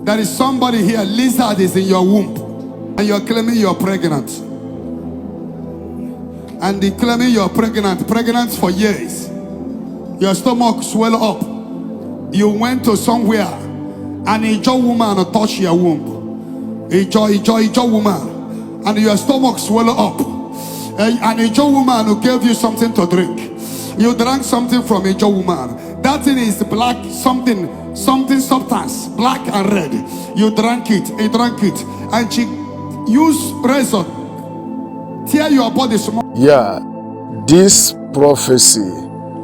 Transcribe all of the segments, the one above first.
There is somebody here, lizard is in your womb, and you're claiming you're pregnant. And they claiming you're pregnant for years. Your stomach swell up. You went to somewhere, and a joy woman touched your womb. A joy woman, and your stomach swell up. And a joy woman who gave you something to drink. You drank something from a joy woman. That thing is black, something substance, black and red. You drank it, and she used razor, tear your body small. Yeah, this prophecy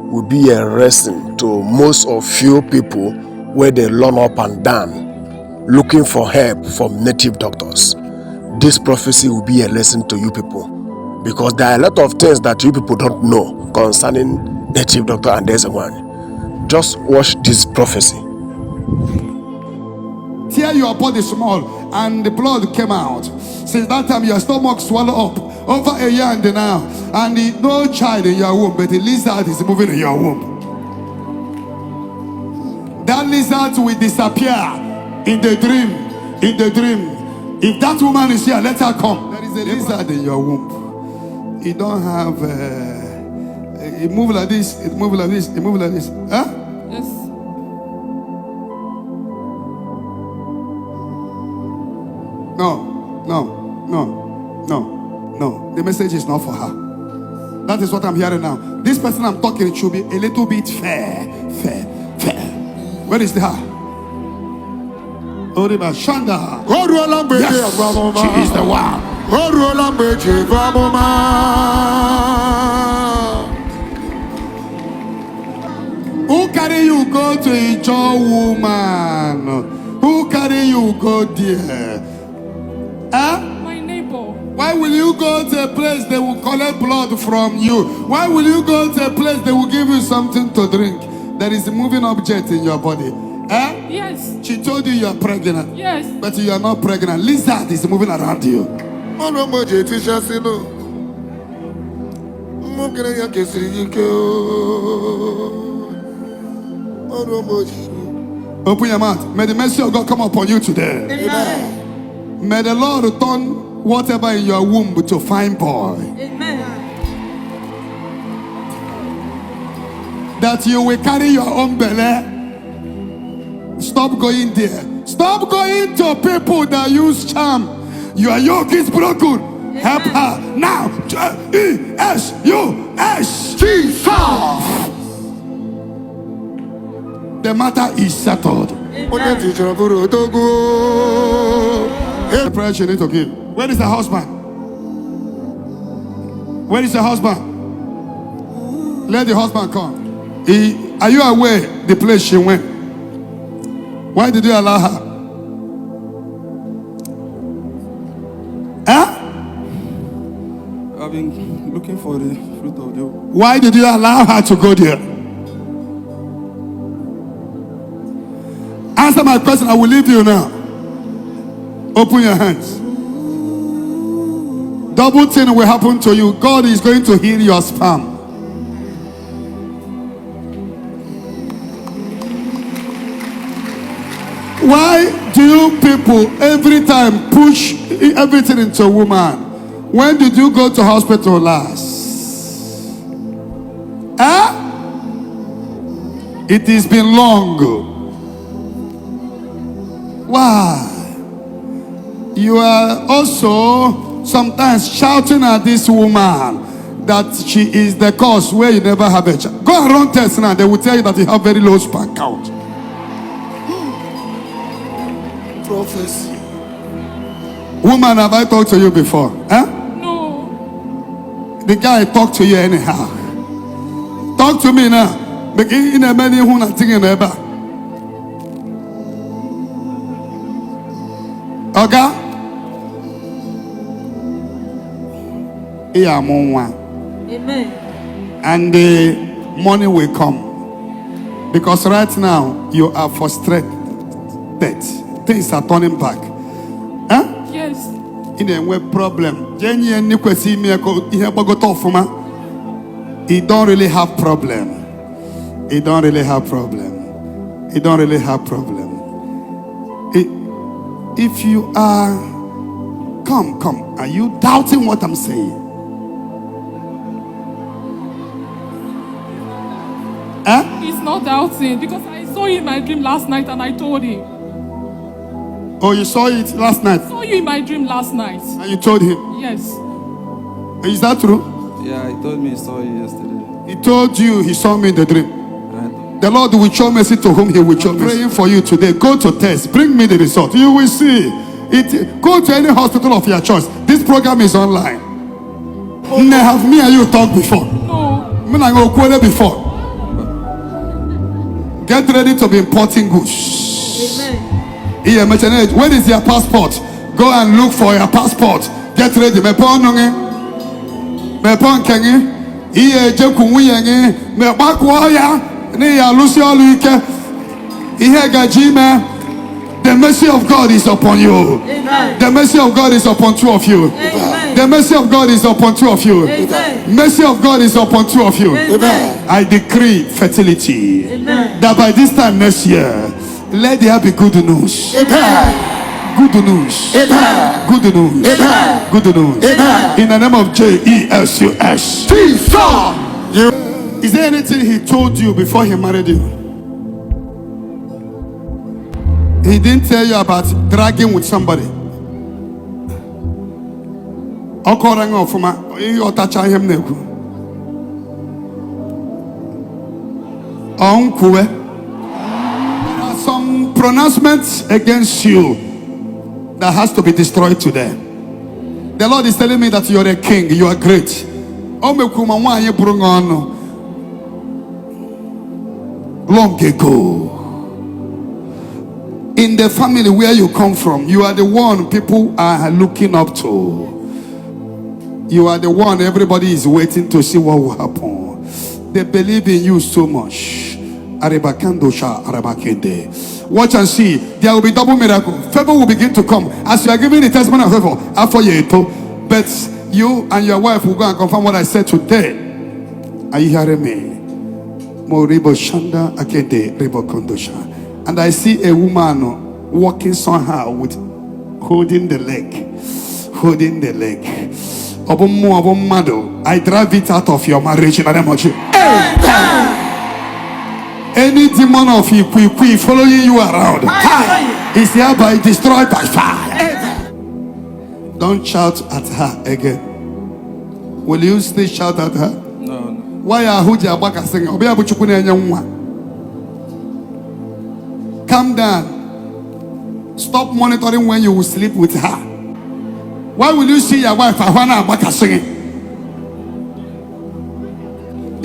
will be a lesson to most of few people where they run up and down looking for help from native doctors. This prophecy will be a lesson to you people, because there are a lot of things that you people don't know concerning native doctor, and there's one. Just watch this prophecy. Tear your body small, and the blood came out. Since that time, your stomach swallowed up over a year and now, and no child in your womb, but the lizard is moving in your womb. That lizard will disappear in the dream. If that woman is here, let her come. There is a lizard in your womb. You don't have. It move like this. It move like this. It move like this. Huh? Yes. No. The message is not for her. That is what I'm hearing now. This person I'm talking should be a little bit fair. Where is the her? Oriba Shanda. Yes, she is the one. Who carry you go to a joy woman? Who carry you go there? Huh? My neighbor. Why will you go to a place they will collect blood from you? Why will you go to a place they will give you something to drink? There is a moving object in your body. Eh? Yes. She told you you are pregnant. Yes. But you are not pregnant. Lizard is moving around you. Open your mouth. May the mercy of God come upon you today. Amen. May the Lord return whatever in your womb to fine boy. Amen. That you will carry your own belly. Stop going there. Stop going to people that use charm. Your yoke is broken. Amen. Help her now. Jesus. The matter is settled. The prayer you need to give. Where is the husband? Where is the husband? Let the husband come. Are you aware the place she went? Why did you allow her? Huh? I've been looking for the fruit of the womb. Why did you allow her to go there? Answer my question. I will leave you now. Open your hands. Double thing will happen to you. God is going to heal your sperm. Why do you people every time push everything into a woman? When did you go to hospital last? Huh? It has been long. Why? You are also sometimes shouting at this woman that she is the cause where you never have a child. Go and run tests now. They will tell you that you have very low sperm count. Prophecy. Woman, have I talked to you before? Huh? No. The guy talked to you anyhow. Talk to me now. Begin in a many who not thinking about. Okay? Amen. And the money will come. Because right now you are frustrated. Things are turning back. Huh? Yes. In a way problem. He don't really have problem. He don't really have problem. He don't really have problem. If you are, come. Are you doubting what I'm saying? He's not doubting because I saw you in my dream last night and I told him. Oh, you saw it last night? I saw you in my dream last night. And you told him? Yes. Is that true? Yeah, he told me he saw you yesterday. He told you he saw me in the dream. Right. The Lord will show mercy to whom he will show mercy. Praying for you today. Go to test. Bring me the result. You will see. Go to any hospital of your choice. This program is online. Have me and you talked before? No. Me and you quoted before. Get ready to be importing goods. Amen. Where is your passport? Go and look for your passport. Get ready. Me pon kengi. Iye jekunwu yengi. Me bakwa ya. Ne ya lusi oluike. Ihe gaji me. The mercy of God is upon you. Amen. The mercy of God is upon two of you. Amen. The mercy of God is upon two of you. Amen. Mercy of God is upon two of you. Amen. I decree fertility. Amen. That by this time next year, let there be good news. Amen. Good news. Amen. Good news. Amen. Good news. Amen. In the name of Jesus. Is there anything he told you before he married you? He didn't tell you about dragging with somebody. There are some pronouncements against you that has to be destroyed today. The Lord is telling me that you are a king, you are great. Long ago, in the family where you come from, you are the one people are looking up to. You are the one everybody is waiting to see what will happen. They believe in you so much. Watch and see. There will be double miracle. Favor will begin to come as you are giving the testimony of favor. But you and your wife will go and confirm what I said today. Are you hearing me? And I see a woman walking somehow with holding the leg. I drive it out of your marriage in the name of Jesus. Any demon of Ikwi following you around is hereby destroyed by fire. Don't shout at her again. Will you still shout at her? No. Why are you singing? Calm down. Stop monitoring when you will sleep with her. Why will you see your wife singing?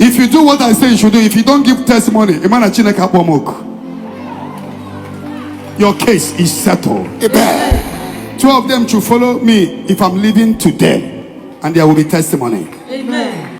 If you do what I say you should do, if you don't give testimony, your case is settled. Amen. Two of them should follow me if I'm leaving today, and there will be testimony. Amen.